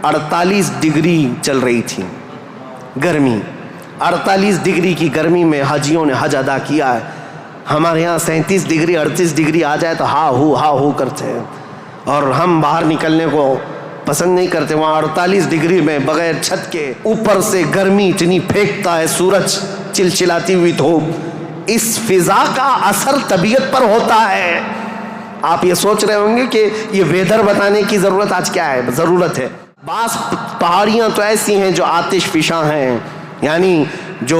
48 degree چل رہی تھی گرمی. 48 ڈگری کی گرمی میں حاجیوں نے حج ادا کیا ہے. ہمارے یہاں 37 ڈگری 38 ڈگری آ جائے تو ہا ہو کرتے ہیں, اور ہم باہر نکلنے کو پسند نہیں کرتے. وہاں 48 ڈگری میں بغیر چھت کے اوپر سے گرمی اتنی پھینکتا ہے, سورج چلچلاتی ہوئی دھوپ. اس فضا کا اثر طبیعت پر ہوتا ہے. آپ یہ سوچ رہے ہوں گے کہ یہ ویدر بتانے کی ضرورت آج کیا ہے؟ ضرورت ہے. بعض پہاڑیاں تو ایسی ہیں جو آتش فشاں ہیں, یعنی جو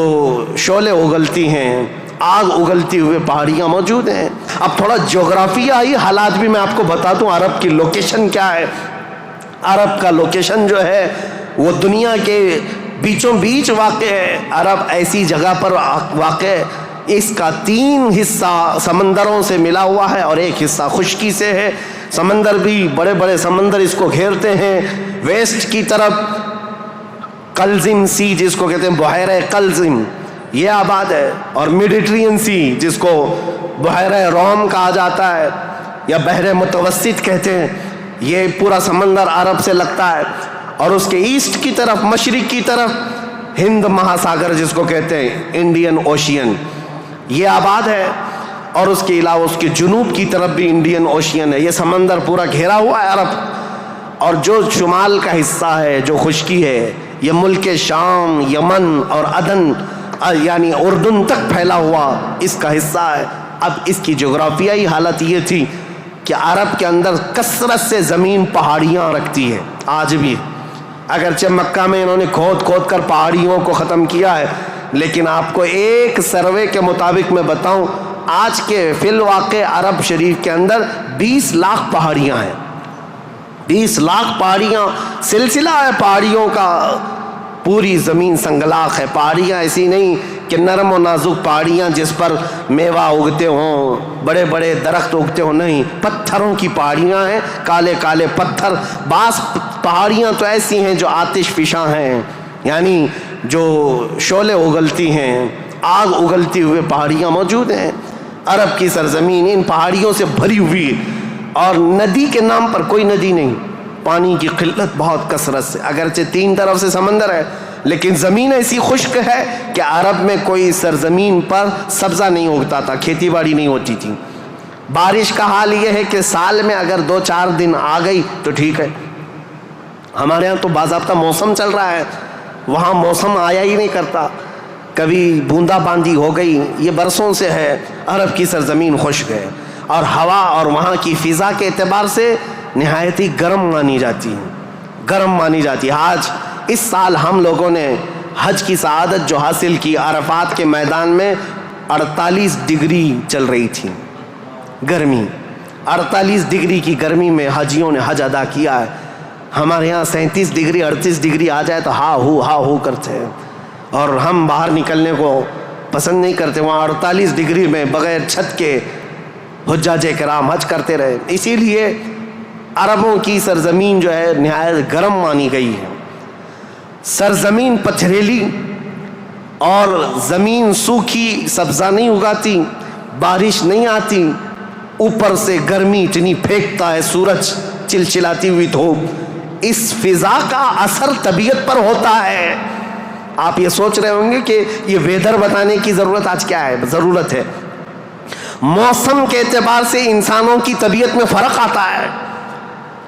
شعلے اگلتی ہیں, آگ اگلتی ہوئے پہاڑیاں موجود ہیں. اب تھوڑا جغرافیائی حالات بھی میں آپ کو بتا دوں, عرب کی لوکیشن کیا ہے. عرب کا لوکیشن جو ہے وہ دنیا کے بیچوں بیچ واقع ہے. عرب ایسی جگہ پر واقع ہے, اس کا 3 حصہ سمندروں سے ملا ہوا ہے اور 1 حصہ خشکی سے ہے. سمندر بھی بڑے بڑے سمندر اس کو گھیرتے ہیں. ویسٹ کی طرف قلزم سی جس کو کہتے ہیں بحیرہ قلزم یہ آباد ہے, اور میڈیٹرین سی جس کو بحیرہ روم کہا جاتا ہے یا بحر متوسط کہتے ہیں, یہ پورا سمندر عرب سے لگتا ہے. اور اس کے ایسٹ کی طرف مشرق کی طرف ہند مہاساگر جس کو کہتے ہیں انڈین اوشین یہ آباد ہے, اور اس کے علاوہ اس کے جنوب کی طرف بھی انڈین اوشین ہے. یہ سمندر پورا گھیرا ہوا ہے عرب. اور جو شمال کا حصہ ہے جو خشکی ہے یہ ملک شام, یمن اور عدن یعنی اردن تک پھیلا ہوا اس کا حصہ ہے. اب اس کی جغرافیائی حالت یہ تھی کہ عرب کے اندر کثرت سے زمین پہاڑیاں رکھتی ہے آج بھی. اگرچہ مکہ میں انہوں نے کھود کر پہاڑیوں کو ختم کیا ہے, لیکن آپ کو ایک سروے کے مطابق میں بتاؤں, آج کے فی الواقع عرب شریف کے اندر 20 لاکھ پہاڑیاں ہیں. 20 لاکھ پہاڑیاں, سلسلہ ہے پہاڑیوں کا, پوری زمین سنگلاخ ہے. پہاڑیاں ایسی نہیں کہ نرم و نازک پہاڑیاں جس پر میوہ اگتے ہوں, بڑے بڑے درخت اگتے ہوں, نہیں, پتھروں کی پہاڑیاں ہیں, کالے کالے پتھر. بعض پہاڑیاں تو ایسی ہیں جو آتش فشاں ہیں, یعنی جو شعلے اگلتی ہیں, آگ اگلتی ہوئے پہاڑیاں موجود ہیں. عرب کی سرزمین ان پہاڑیوں سے بھری ہوئی, اور ندی کے نام پر کوئی ندی نہیں, پانی کی قلت بہت کثرت سے. اگرچہ 3 طرف سے سمندر ہے لیکن زمین ایسی خشک ہے کہ عرب میں کوئی سرزمین پر سبزہ نہیں اگتا تھا, کھیتی باڑی نہیں ہوتی تھی. بارش کا حال یہ ہے کہ سال میں اگر 2-4 دن آ گئی تو ٹھیک ہے. ہمارے ہاں تو باضابطہ موسم چل رہا ہے, وہاں موسم آیا ہی نہیں کرتا, کبھی بوندا باندی ہو گئی. یہ برسوں سے ہے, عرب کی سرزمین خشک ہے, اور ہوا اور وہاں کی فضا کے اعتبار سے نہایت ہی گرم مانی جاتی ہے. آج اس سال ہم لوگوں نے حج کی سعادت جو حاصل کی, عرفات کے میدان میں 48 ڈگری چل رہی تھی گرمی. 48 ڈگری کی گرمی میں حاجیوں نے حج ادا کیا ہے. ہمارے یہاں 37 ڈگری 38 ڈگری آ جائے تو ہا ہو کرتے ہیں, اور ہم باہر نکلنے کو پسند نہیں کرتے. وہاں 48 ڈگری میں بغیر چھت کے حجاج کرام حج کرتے رہے. اسی لیے عربوں کی سرزمین جو ہے نہایت گرم مانی گئی ہے. سرزمین پتھریلی اور زمین سوکھی, سبزہ نہیں اگاتی, بارش نہیں آتی, اوپر سے گرمی اتنی پھینکتا ہے, سورج چلچلاتی ہوئی دھوپ. اس فضا کا اثر طبیعت پر ہوتا ہے. آپ یہ سوچ رہے ہوں گے کہ یہ ویدر بتانے کی ضرورت آج کیا ہے؟ ضرورت ہے. موسم کے اعتبار سے انسانوں کی طبیعت میں فرق آتا ہے.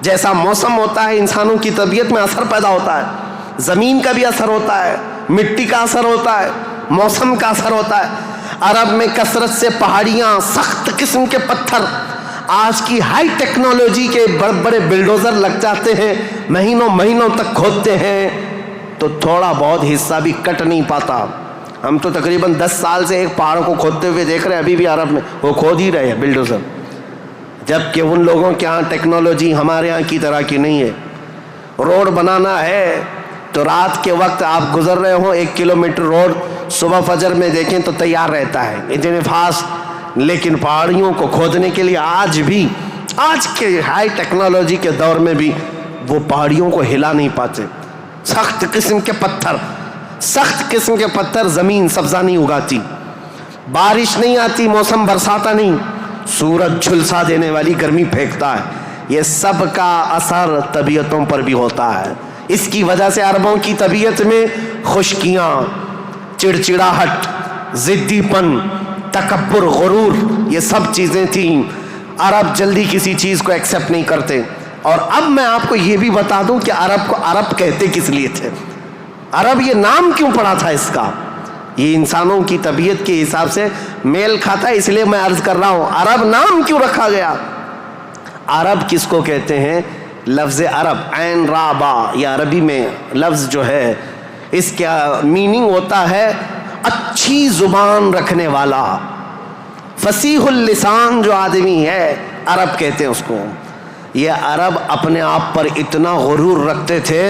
جیسا موسم ہوتا ہے انسانوں کی طبیعت میں اثر پیدا ہوتا ہے. زمین کا بھی اثر ہوتا ہے, مٹی کا اثر ہوتا ہے, موسم کا اثر ہوتا ہے. عرب میں کثرت سے پہاڑیاں, سخت قسم کے پتھر, آج کی ہائی ٹیکنالوجی کے بڑے بڑے بلڈوزر لگ جاتے ہیں, مہینوں تک کھودتے ہیں تو تھوڑا بہت حصہ بھی کٹ نہیں پاتا. ہم تو تقریباً 10 سال سے ایک پہاڑ کو کھودتے ہوئے دیکھ رہے ہیں, ابھی بھی عرب میں وہ کھود ہی رہے ہیں بلڈوزر, جبکہ ان لوگوں کے ہاں ٹیکنالوجی ہمارے ہاں کی طرح کی نہیں ہے. روڈ بنانا ہے تو رات کے وقت آپ گزر رہے ہوں 1 کلومیٹر روڈ, صبح فجر میں دیکھیں تو تیار رہتا ہے اتنے فاسٹ. لیکن پہاڑیوں کو کھودنے کے لیے آج بھی, آج کے ہائی ٹیکنالوجی کے دور میں بھی وہ پہاڑیوں کو ہلا نہیں پاتے. سخت قسم کے پتھر, زمین سبزہ نہیں اگاتی, بارش نہیں آتی, موسم برساتا نہیں, سورج جھلسا دینے والی گرمی پھینکتا ہے. یہ سب کا اثر طبیعتوں پر بھی ہوتا ہے. اس کی وجہ سے عربوں کی طبیعت میں خشکیاں، چڑچڑاہٹ، ضدی پن، تکبر، غرور، یہ سب چیزیں تھیں. عرب جلدی کسی چیز کو ایکسیپٹ نہیں کرتے. اور اب میں آپ کو یہ بھی بتا دوں کہ عرب کو عرب کہتے کس لیے تھے. عرب یہ نام کیوں پڑا تھا اس کا؟ یہ انسانوں کی طبیعت کے حساب سے میل کھاتا ہے، اس لیے میں عرض کر رہا ہوں عرب نام کیوں رکھا گیا. عرب کس کو کہتے ہیں؟ لفظ عرب عین را با، یہ عربی میں لفظ جو ہے اس کا میننگ ہوتا ہے اچھی زبان رکھنے والا، فصیح اللسان جو آدمی ہے عرب کہتے ہیں اس کو. یہ عرب اپنے آپ پر اتنا غرور رکھتے تھے،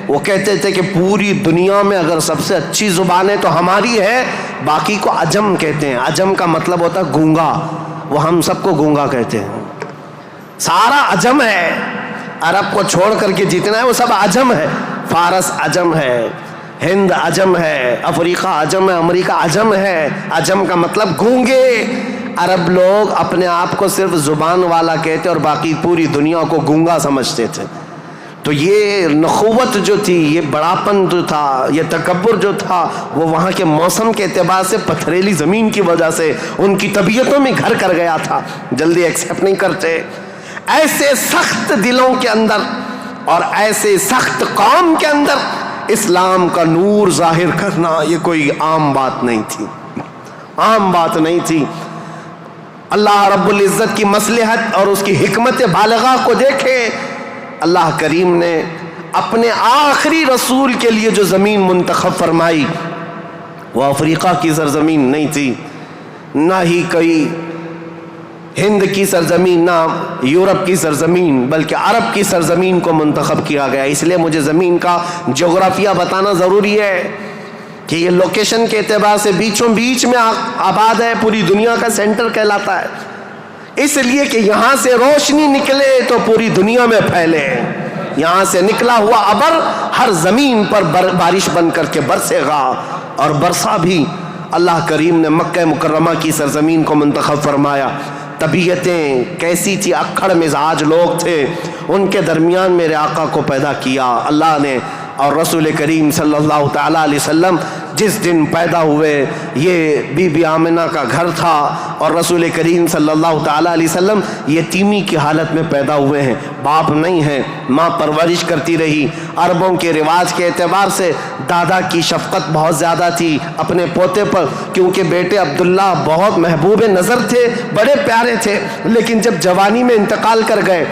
وہ کہتے تھے کہ پوری دنیا میں اگر سب سے اچھی زبان ہے تو ہماری ہے، باقی کو عجم کہتے ہیں. عجم کا مطلب ہوتا ہے گونگا، وہ ہم سب کو گونگا کہتے ہیں. سارا عجم ہے، عرب کو چھوڑ کر کے جتنا ہے وہ سب عجم ہے. فارس عجم ہے، ہند عجم ہے، افریقہ عجم ہے، امریکہ عجم ہے. عجم کا مطلب گونگے. عرب لوگ اپنے آپ کو صرف زبان والا کہتے اور باقی پوری دنیا کو گونگا سمجھتے تھے. تو یہ نخوت جو تھی، یہ بڑاپن جو تھا، یہ تکبر جو تھا، وہ وہاں کے موسم کے اعتبار سے پتھریلی زمین کی وجہ سے ان کی طبیعتوں میں گھر کر گیا تھا، جلدی ایکسیپٹ نہیں کرتے. ایسے سخت دلوں کے اندر اور ایسے سخت قوم کے اندر اسلام کا نور ظاہر کرنا یہ کوئی عام بات نہیں تھی، عام بات نہیں تھی. اللہ رب العزت کی مصلحت اور اس کی حکمت بالغہ کو دیکھیں. اللہ کریم نے اپنے آخری رسول کے لیے جو زمین منتخب فرمائی وہ افریقہ کی سرزمین نہیں تھی، نہ ہی کوئی ہند کی سرزمین، نہ یورپ کی سرزمین، بلکہ عرب کی سرزمین کو منتخب کیا گیا. اس لیے مجھے زمین کا جغرافیہ بتانا ضروری ہے کہ یہ لوکیشن کے اعتبار سے بیچوں بیچ میں آباد ہے، پوری دنیا کا سینٹر کہلاتا ہے. اس لیے کہ یہاں سے روشنی نکلے تو پوری دنیا میں پھیلے. یہاں سے نکلا ہوا ابر ہر زمین پر بارش بن کر کے برسے گا، اور برسا بھی. اللہ کریم نے مکہ مکرمہ کی سرزمین کو منتخب فرمایا. طبیعتیں کیسی تھی، اکھڑ مزاج لوگ تھے، ان کے درمیان میرے آقا کو پیدا کیا اللہ نے. اور رسول کریم صلی اللہ تعالیٰ علیہ وسلم جس دن پیدا ہوئے یہ بی بی آمنہ کا گھر تھا، اور رسول کریم صلی اللہ تعالیٰ علیہ وسلم یتیمی کی حالت میں پیدا ہوئے ہیں، باپ نہیں ہیں، ماں پرورش کرتی رہی. عربوں کے رواج کے اعتبار سے دادا کی شفقت بہت زیادہ تھی اپنے پوتے پر، کیونکہ بیٹے عبداللہ بہت محبوب نظر تھے، بڑے پیارے تھے. لیکن جب جوانی میں انتقال کر گئے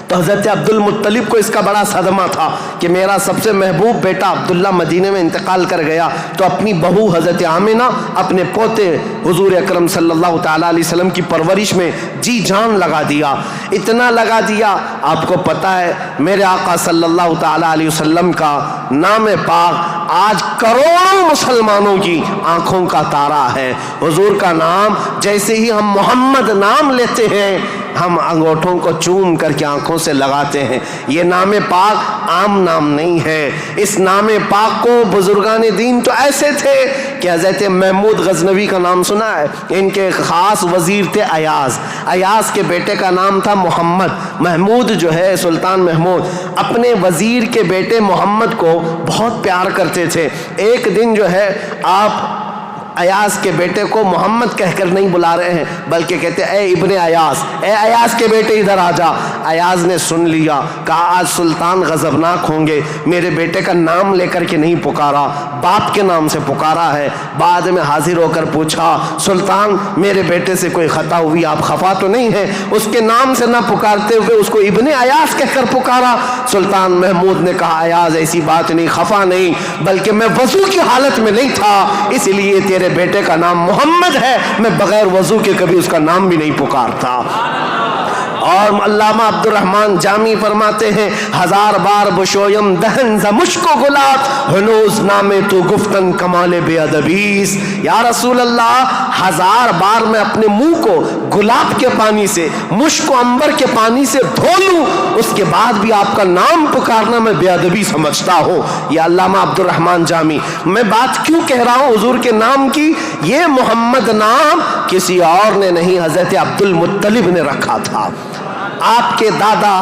تو حضرت عبد المطلب کو اس کا بڑا صدمہ تھا کہ میرا سب سے محبوب بیٹا عبداللہ مدینے میں انتقال کر گیا. تو اپنی بہو حضرت آمنہ اپنے پوتے حضور اکرم صلی اللہ تعالیٰ علیہ وسلم کی پرورش میں جی جان لگا دیا. اتنا لگا دیا، آپ کو پتہ ہے میرے آقا صلی اللہ تعالیٰ علیہ وسلم کا نام پاک آج کروڑوں مسلمانوں کی آنکھوں کا تارا ہے. حضور کا نام جیسے ہی ہم محمد نام لیتے ہیں ہم انگوٹھوں کو چوم کر کے آنکھوں سے لگاتے ہیں. یہ نام پاک عام نام نہیں ہے. اس نام پاک کو بزرگان دین تو ایسے تھے کہ حضرت محمود غزنوی کا نام سنا ہے، ان کے خاص وزیر تھے ایاز. ایاز کے بیٹے کا نام تھا محمد. محمود جو ہے سلطان محمود اپنے وزیر کے بیٹے محمد کو بہت پیار کرتے تھے. ایک دن جو ہے آپ ایاز کے بیٹے کو محمد کہہ کر نہیں بلا رہے ہیں بلکہ کہتے اے ابن ایاز، اے ایاز کے بیٹے ادھر آ جا. ایاز نے سن لیا، کہا آج سلطان غضبناک ہوں گے، میرے بیٹے کا نام لے کر کے نہیں پکارا، باپ کے نام سے پکارا ہے. بعد میں حاضر ہو کر پوچھا سلطان میرے بیٹے سے کوئی خطا ہوئی، آپ خفا تو نہیں ہیں؟ اس کے نام سے نہ پکارتے ہوئے اس کو ابن ایاز کہہ کر پکارا. سلطان محمود نے کہا ایاز ایسی بات نہیں، خفا نہیں، بلکہ میں وضو کی حالت میں نہیں تھا اس لیے تیرے بیٹے کا نام محمد ہے، میں بغیر وضو کے کبھی اس کا نام بھی نہیں پکارتا. اور علامہ عبد الرحمن جامی فرماتے ہیں ہزار بار بشویم دہن ز مشک و گلاب ہنوز نامے تو گفتن کمال بے ادبیس. یا رسول اللہ ہزار بار میں اپنے منہ کو گلاب کے پانی سے، مشک و عنبر کے پانی سے دھو لوں، اس کے بعد بھی آپ کا نام پکارنا میں بے ادبی سمجھتا ہوں. یہ علامہ عبد الرحمن جامی. میں بات کیوں کہہ رہا ہوں حضور کے نام کی؟ یہ محمد نام کسی اور نے نہیں، حضرت عبد المطلب نے رکھا تھا. آپ کے دادا،